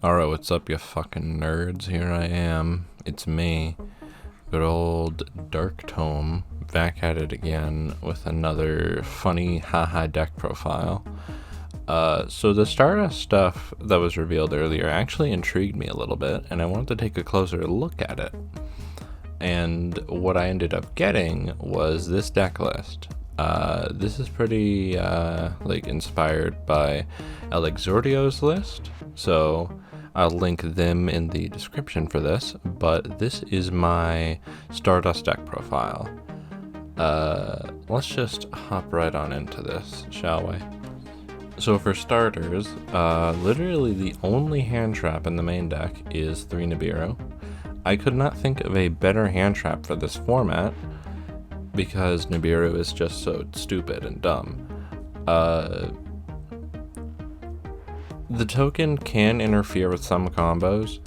Alright, what's up, you fucking nerds? Here I am. It's me, good old Dark Tome, back at it again with another funny haha deck profile. So the Stardust stuff that was revealed earlier actually intrigued me a little bit, and I wanted to take a closer look at it. And what I ended up getting was this deck list. This is pretty inspired by Exordio's list, so I'll link them in the description for this, but this is my Stardust Deck Profile. Let's just hop right on into this, shall we? So for starters, literally the only hand trap in the main deck is 3 Nibiru. I could not think of a better hand trap for this format, because Nibiru is just so stupid and dumb. The token can interfere with some combos,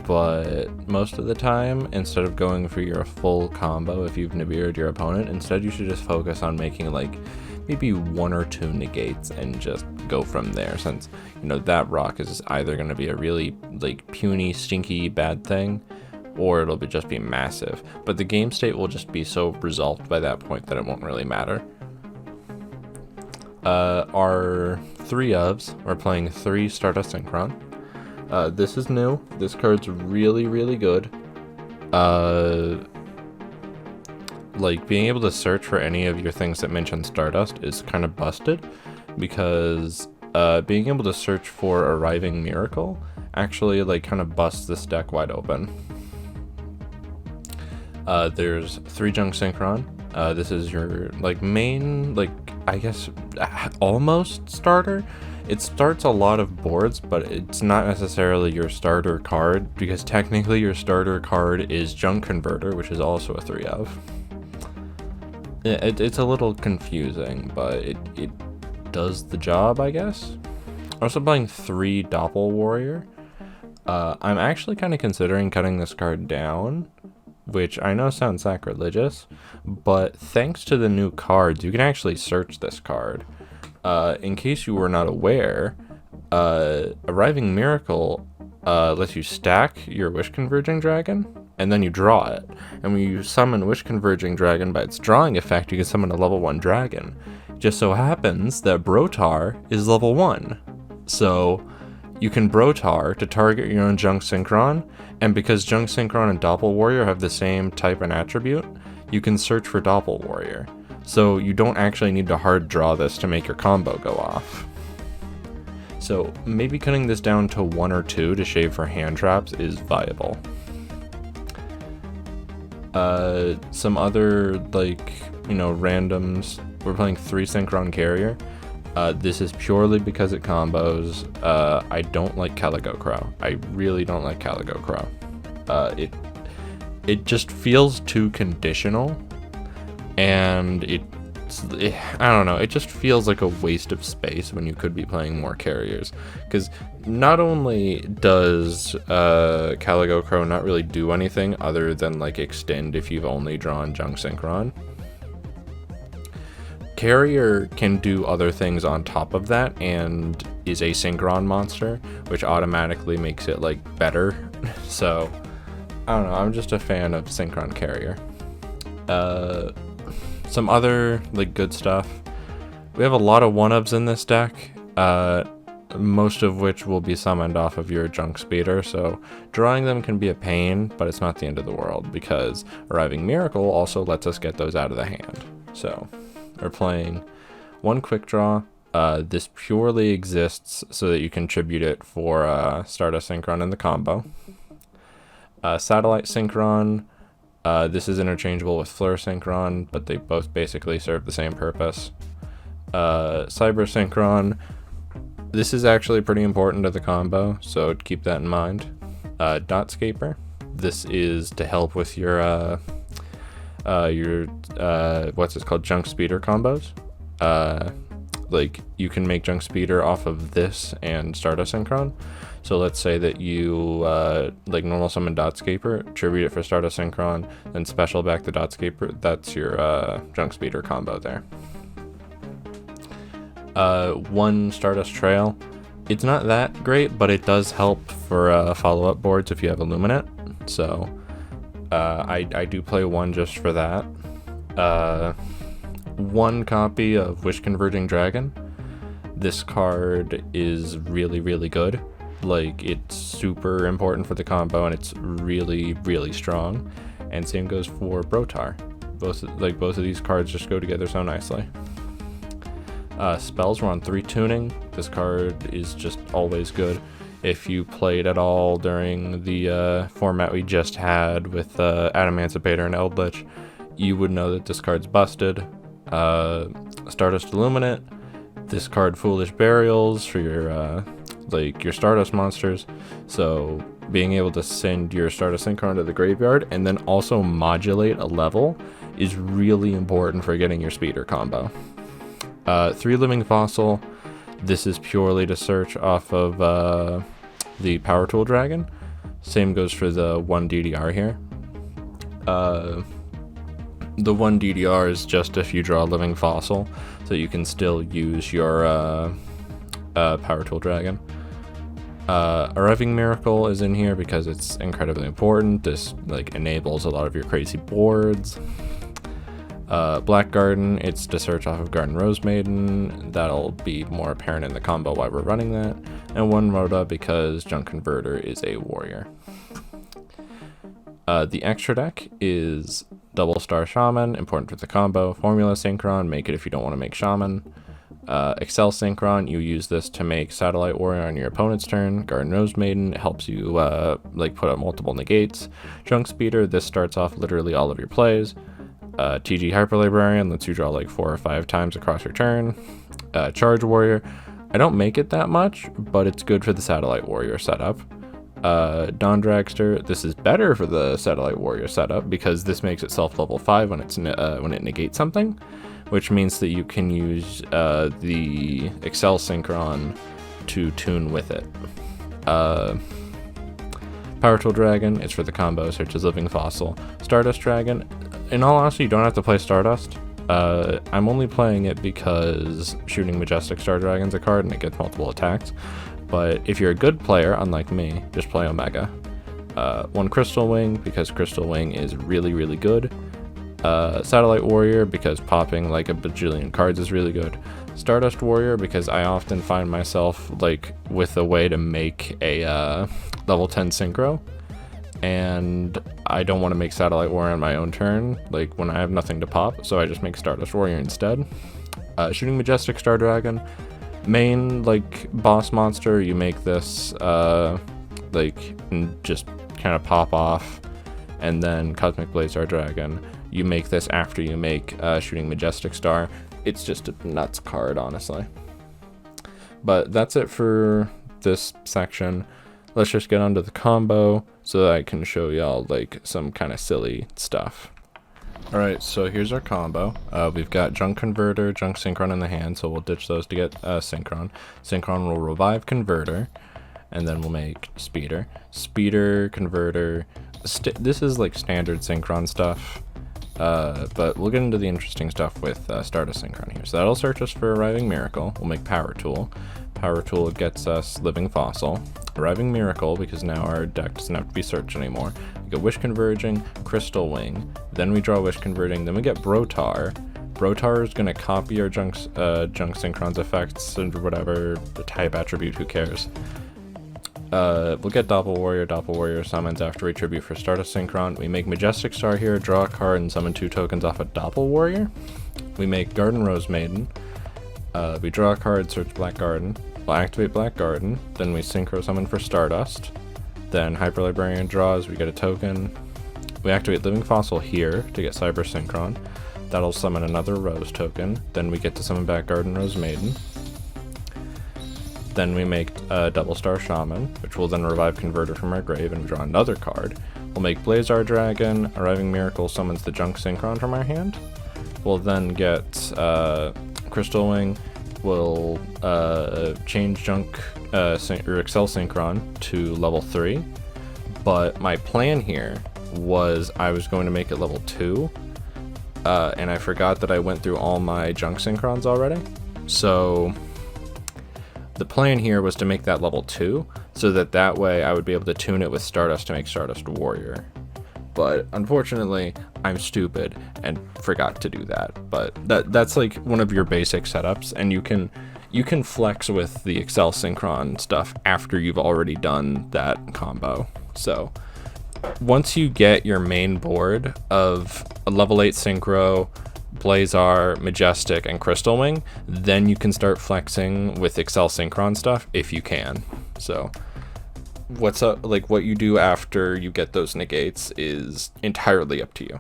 but most of the time, instead of going for your full combo if you've Nibiru'd your opponent, instead you should just focus on making like maybe 1 or 2 negates and just go from there, since that rock is either going to be a really puny, stinky, bad thing, or it'll just be massive. But the game state will just be so resolved by that point that it won't really matter. Our 3 ofs are playing 3 Stardust Synchron. This is new. This card's really, really good. Being able to search for any of your things that mention Stardust is kind of busted, because being able to search for Arriving Miracle actually kind of busts this deck wide open. There's 3 Junk Synchron. This is your main, I guess almost starter. It starts a lot of boards, but it's not necessarily your starter card, because technically your starter card is Junk Converter, which is also a 3 of. It's a little confusing, but it does the job, I guess. Also playing 3 Doppel Warrior. I'm actually kind of considering cutting this card down, which I know sounds sacrilegious, but thanks to the new cards, you can actually search this card. In case you were not aware, Arriving Miracle lets you stack your Wish Converging Dragon, and then you draw it. And when you summon Wish Converging Dragon by its drawing effect, you can summon a level 1 dragon. It just so happens that Brotar is level 1. So you can Brotar to target your own Junk Synchron, and because Junk Synchron and Doppel Warrior have the same type and attribute, you can search for Doppel Warrior. So you don't actually need to hard draw this to make your combo go off. So maybe cutting this down to 1 or 2 to shave for hand traps is viable. Some other randoms. We're playing 3 Synchron Carrier. This is purely because it combos. I don't like Calico Crow. I really don't like Calico Crow. It just feels too conditional, and I don't know, it just feels like a waste of space when you could be playing more carriers. Because not only does Calico Crow not really do anything other than extend if you've only drawn Junk Synchron, Carrier can do other things on top of that and is a Synchron monster, which automatically makes it better. So I don't know, I'm just a fan of Synchron Carrier. Some other good stuff. We have a lot of 1-ofs in this deck, most of which will be summoned off of your Junk Speeder, so drawing them can be a pain, but it's not the end of the world, because Arriving Miracle also lets us get those out of the hand. So we're playing 1 Quick Draw. This purely exists so that you can tribute it for Stardust Synchron in the combo. Satellite Synchron. This is interchangeable with Fleur Synchron, but they both basically serve the same purpose. Cyber Synchron. This is actually pretty important to the combo, so keep that in mind. Dotscaper. This is to help with your what's it called, Junk Speeder combos. You can make Junk Speeder off of this and Stardust Synchron. So let's say that you normal summon Dotscaper, tribute it for Stardust Synchron, then special back the Dotscaper. That's your Junk Speeder combo there. 1 Stardust Trail. It's not that great, but it does help for follow-up boards if you have Illuminate. So I do play one just for that. One copy of Wish Converging Dragon. This card is really, really good. Like, it's super important for the combo, and it's really, really strong. And same goes for Brotar. Both of these cards just go together so nicely. Spells, we're on 3 tuning. This card is just always good. If you played at all during the format we just had with Adamancipator and Eldritch, you would know that this card's busted. Stardust Illuminate. Discard Foolish Burials for your Stardust monsters. So being able to send your Stardust Synchro to the graveyard and then also modulate a level is really important for getting your speeder combo. 3 Living Fossil. This is purely to search off of the Power Tool Dragon. Same goes for the 1 DDR here. The 1 DDR is just if you draw a Living Fossil, so you can still use your Power Tool Dragon. Arriving Miracle is in here because it's incredibly important. This enables a lot of your crazy boards. Black Garden, it's to search off of Garden Rose Maiden. That'll be more apparent in the combo why we're running that. And 1 Rhoda because Junk Converter is a warrior. The extra deck is Double Star Shaman, important for the combo. Formula Synchron, make it if you don't want to make Shaman. Excel Synchron, you use this to make Satellite Warrior on your opponent's turn. Garden Rose Maiden helps you put up multiple negates. Junk Speeder, this starts off literally all of your plays. TG Hyper Librarian lets you draw 4 or 5 times across your turn. Charge Warrior, I don't make it that much, but it's good for the Satellite Warrior setup. Dawn Dragster, this is better for the Satellite Warrior setup because this makes itself level 5 when it negates something, which means that you can use the Excel Synchron to tune with it. Power Tool Dragon, it's for the combo, searches Living Fossil. Stardust Dragon, in all honesty, you don't have to play Stardust. I'm only playing it because Shooting Majestic Star Dragon's a card and it gets multiple attacks. But if you're a good player, unlike me, just play Omega. 1 Crystal Wing, because Crystal Wing is really, really good. Satellite Warrior, because popping a bajillion cards is really good. Stardust Warrior, because I often find myself with a way to make a level 10 Synchro. And I don't want to make Satellite Warrior on my own turn, when I have nothing to pop, so I just make Stardust Warrior instead. Shooting Majestic Star Dragon. Main boss monster, you make this just kind of pop off, and then Cosmic Blade Star Dragon, you make this after you make Shooting Majestic Star. It's just a nuts card, honestly. But that's it for this section. Let's just get onto the combo so that I can show y'all some kind of silly stuff. Alright, so here's our combo. We've got Junk Converter, Junk Synchron in the hand, so we'll ditch those to get Synchron. Synchron will revive Converter, and then we'll make Speeder. Speeder, Converter. This is standard Synchron stuff, but we'll get into the interesting stuff with Stardust Synchron here. So that'll search us for Arriving Miracle. We'll make Power Tool. Power Tool gets us Living Fossil. Arriving Miracle, because now our deck doesn't have to be searched anymore. We get Wish Converging, Crystal Wing, then we draw Wish Converting, then we get Brotar. Brotar is going to copy our Junk Synchron's effects and whatever, the type attribute, who cares. We'll get Doppel Warrior. Doppel Warrior summons after we tribute for Stardust Synchron. We make Majestic Star here, draw a card, and summon 2 tokens off of Doppel Warrior. We make Garden Rose Maiden. We draw a card, search Black Garden. We'll activate Black Garden, then we Synchro summon for Stardust. Then Hyper Librarian draws, we get a token. We activate Living Fossil here to get Cyber Synchron. That'll summon another Rose token. Then we get to summon back Garden Rose Maiden. Then we make Double Star Shaman, which will then revive Converter from our grave and draw another card. We'll make Blazar Dragon. Arriving Miracle summons the Junk Synchron from our hand. We'll then get Crystal Wing. We'll change Junk or Excel Synchron to level 3. But my plan here was I was going to make it level 2. And I forgot that I went through all my Junk Synchrons already. So The plan here was to make that level 2, so that way I would be able to tune it with Stardust to make Stardust Warrior. But unfortunately, I'm stupid and forgot to do that. But that's like one of your basic setups, and you can flex with the Excel Synchron stuff after you've already done that combo. So once you get your main board of a level 8 Synchro, Blazar, Majestic, and Crystal Wing, then you can start flexing with Excel Synchron stuff if you can. So what's up, like what you do after you get those negates is entirely up to you.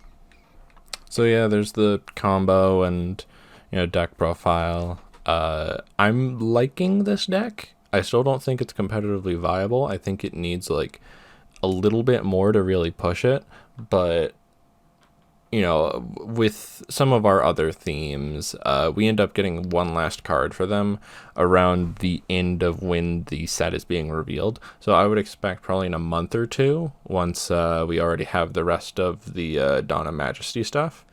So yeah, there's the combo and, you know, deck profile. I'm liking this deck. I still don't think it's competitively viable. I think it needs like a little bit more to really push it, but you know, with some of our other themes, we end up getting one last card for them around the end of when the set is being revealed. So I would expect probably in a month or two, once we already have the rest of the Dawn of Majesty stuff,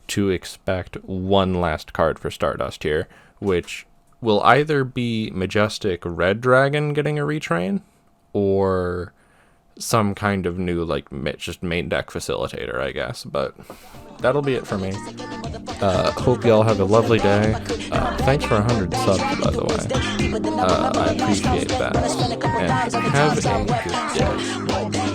to expect one last card for Stardust here, which will either be Majestic Red Dragon getting a retrain, or some kind of new, like, just main deck facilitator, I guess. But that'll be it for me. Hope y'all have a lovely day. Thanks for 100 subs, by the way. I appreciate that. And have a good day.